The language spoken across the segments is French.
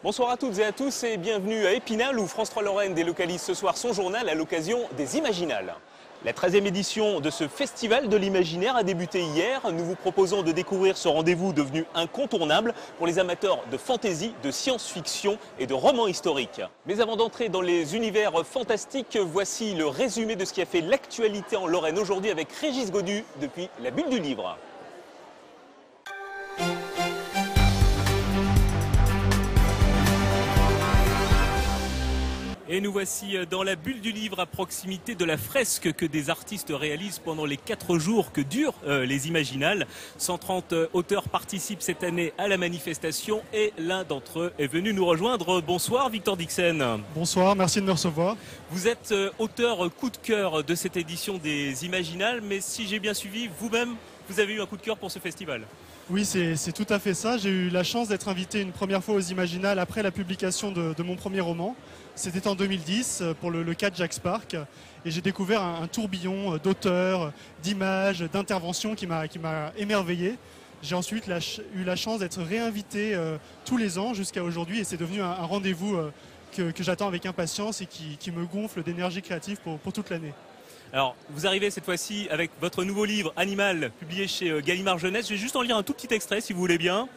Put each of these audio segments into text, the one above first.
Bonsoir à toutes et à tous et bienvenue à Épinal où France 3 Lorraine délocalise ce soir son journal à l'occasion des Imaginales. La 13e édition de ce festival de l'imaginaire a débuté hier. Nous vous proposons de découvrir ce rendez-vous devenu incontournable pour les amateurs de fantaisie, de science-fiction et de romans historiques. Mais avant d'entrer dans les univers fantastiques, voici le résumé de ce qui a fait l'actualité en Lorraine aujourd'hui avec Régis Godu depuis la Bulle du Livre. Et nous voici dans la Bulle du Livre à proximité de la fresque que des artistes réalisent pendant les 4 jours que durent les Imaginales. 130 auteurs participent cette année à la manifestation et l'un d'entre eux est venu nous rejoindre. Bonsoir Victor Dixen. Bonsoir, merci de me recevoir. Vous êtes auteur coup de cœur de cette édition des Imaginales, mais si j'ai bien suivi, vous-même, vous avez eu un coup de cœur pour ce festival. Oui, c'est tout à fait ça. J'ai eu la chance d'être invité une première fois aux Imaginales après la publication de mon premier roman. C'était en 2010 pour le cas de Jacques Spark. Et j'ai découvert un tourbillon d'auteurs, d'images, d'interventions qui m'a émerveillé. J'ai ensuite eu la chance d'être réinvité tous les ans jusqu'à aujourd'hui. Et c'est devenu un rendez-vous que j'attends avec impatience et qui me gonfle d'énergie créative pour toute l'année. Alors, vous arrivez cette fois-ci avec votre nouveau livre Animal, publié chez Gallimard Jeunesse. Je vais juste en lire un tout petit extrait, si vous voulez bien.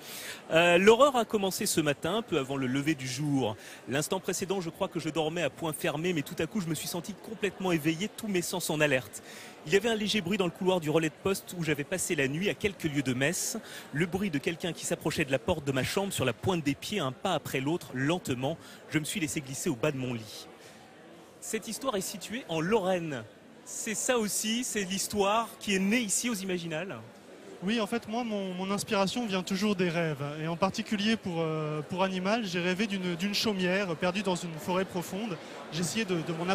L'horreur a commencé ce matin, peu avant le lever du jour. L'instant précédent, je crois que je dormais à point fermé, mais tout à coup, je me suis senti complètement éveillé, tous mes sens en alerte. Il y avait un léger bruit dans le couloir du relais de poste où j'avais passé la nuit à quelques lieues de Metz. Le bruit de quelqu'un qui s'approchait de la porte de ma chambre sur la pointe des pieds, un pas après l'autre, lentement. Je me suis laissé glisser au bas de mon lit. Cette histoire est située en Lorraine. C'est ça aussi, c'est l'histoire qui est née ici aux Imaginales. Oui, en fait, moi, mon inspiration vient toujours des rêves. Et en particulier pour Animal, j'ai rêvé d'une chaumière perdue dans une forêt profonde. J'ai essayé de m'en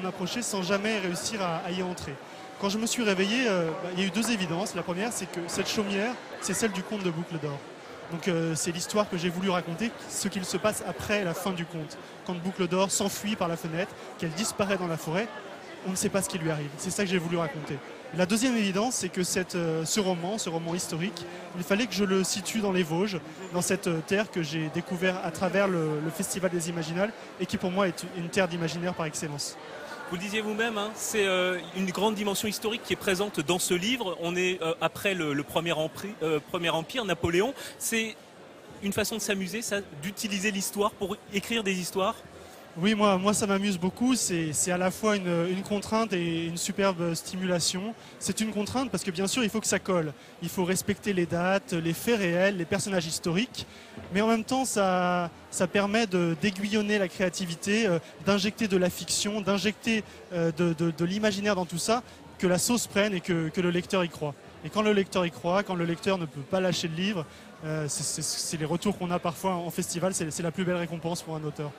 approcher sans jamais réussir à y entrer. Quand je me suis réveillé, il y a eu 2 évidences. La première, c'est que cette chaumière, c'est celle du conte de Boucle d'Or. Donc c'est l'histoire que j'ai voulu raconter, ce qu'il se passe après la fin du conte. Quand Boucle d'Or s'enfuit par la fenêtre, qu'elle disparaît dans la forêt, on ne sait pas ce qui lui arrive. C'est ça que j'ai voulu raconter. La deuxième évidence, c'est que ce roman historique, il fallait que je le situe dans les Vosges, dans cette terre que j'ai découvert à travers le Festival des Imaginales et qui pour moi est une terre d'imaginaire par excellence. Vous le disiez vous-même, hein, c'est une grande dimension historique qui est présente dans ce livre. On est après le premier empire, Napoléon. C'est une façon de s'amuser, ça, d'utiliser l'histoire pour écrire des histoires. Oui, moi ça m'amuse beaucoup. C'est à la fois une contrainte et une superbe stimulation. C'est une contrainte parce que bien sûr il faut que ça colle. Il faut respecter les dates, les faits réels, les personnages historiques. Mais en même temps ça permet d'aiguillonner la créativité, d'injecter de la fiction, d'injecter de l'imaginaire dans tout ça, que la sauce prenne et que le lecteur y croit. Et quand le lecteur y croit, quand le lecteur ne peut pas lâcher le livre, c'est les retours qu'on a parfois en festival, c'est la plus belle récompense pour un auteur.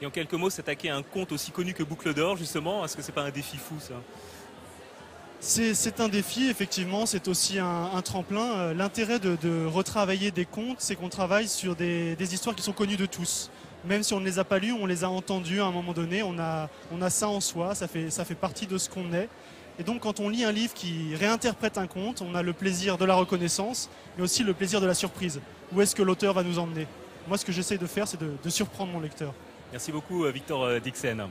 Et en quelques mots, s'attaquer à un conte aussi connu que Boucle d'Or, justement, est-ce que c'est pas un défi fou, ça? C'est un défi, effectivement, c'est aussi un tremplin. L'intérêt de retravailler des contes, c'est qu'on travaille sur des histoires qui sont connues de tous. Même si on ne les a pas lues, on les a entendues à un moment donné, on a ça en soi, ça fait partie de ce qu'on est. Et donc quand on lit un livre qui réinterprète un conte, on a le plaisir de la reconnaissance, mais aussi le plaisir de la surprise. Où est-ce que l'auteur va nous emmener? Moi, ce que j'essaie de faire, c'est de surprendre mon lecteur. Merci beaucoup, Victor Dixen.